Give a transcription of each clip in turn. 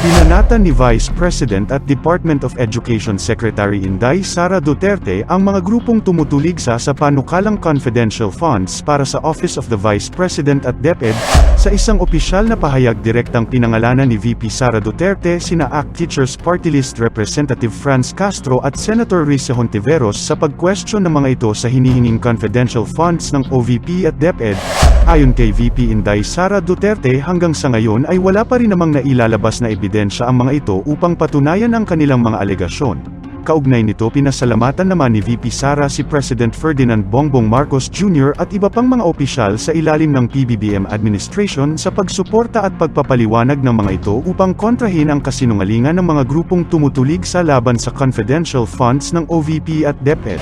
Binanatan ni Vice President at Department of Education Secretary Inday Sara Duterte ang mga grupong tumutuligsa sa panukalang confidential funds para sa Office of the Vice President at DepEd. Sa isang opisyal na pahayag, direktang pinangalanan ni VP Sara Duterte sina ACT Teachers Party List Representative Franz Castro at Senator Risa Hontiveros sa pag-question ng mga ito sa hinihinging confidential funds ng OVP at DepEd. Ayon kay VP Inday Sara Duterte, hanggang sa ngayon ay wala pa rin namang nailalabas na ebidensya ang mga ito upang patunayan ang kanilang mga alegasyon. Kaugnay nito, pinasalamatan naman ni VP Sara si President Ferdinand Bongbong Marcos Jr. at iba pang mga opisyal sa ilalim ng PBBM administration sa pagsuporta at pagpapaliwanag ng mga ito upang kontrahin ang kasinungalingan ng mga grupong tumutulig sa laban sa confidential funds ng OVP at DepEd.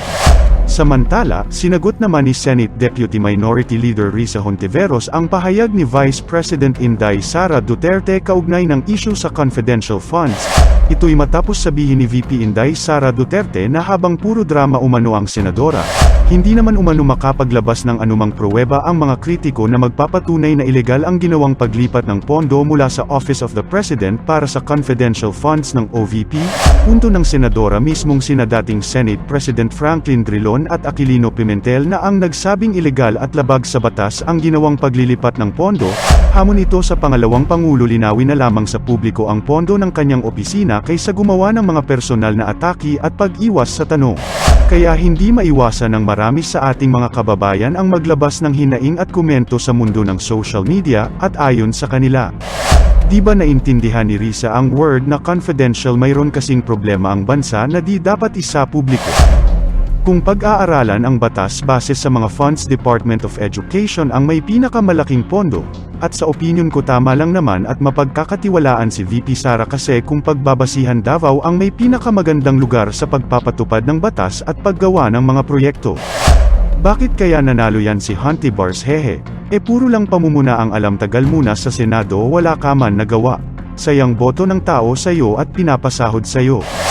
Samantala, sinagot naman ni Senate Deputy Minority Leader Risa Hontiveros ang pahayag ni Vice President Inday Sara Duterte kaugnay ng issue sa confidential funds. Ito'y matapos sabihin ni VP Inday Sara Duterte na habang puro drama umano ang senadora, hindi naman umano makapaglabas ng anumang pruweba ang mga kritiko na magpapatunay na ilegal ang ginawang paglipat ng pondo mula sa Office of the President para sa confidential funds ng OVP. Punto ng senadora mismong sina dating Senate President Franklin Drilon at Aquilino Pimentel na ang nagsabing ilegal at labag sa batas ang ginawang paglilipat ng pondo. Hamon ito sa pangalawang pangulo, linawin na lamang sa publiko ang pondo ng kanyang opisina kaysa gumawa ng mga personal na atake at pag-iwas sa tanong. Kaya hindi maiwasan ng marami sa ating mga kababayan ang maglabas ng hinaing at komento sa mundo ng social media, at ayon sa kanila, di ba naintindihan ni Risa ang word na confidential? Mayroon kasing problema ang bansa na di dapat isa publiko. Kung pag-aaralan ang batas, base sa mga funds, Department of Education ang may pinakamalaking pondo, at sa opinyon ko tama lang naman at mapagkakatiwalaan si VP Sara kasi kung pagbabasihan, Davao ang may pinakamagandang lugar sa pagpapatupad ng batas at paggawa ng mga proyekto. Bakit kaya nanalo yan si Hontibars? Hehe. Puro lang pamumuna ang alam, tagal muna sa Senado, wala ka man nagawa. Sayang boto ng tao sayo at pinapasahod sayo.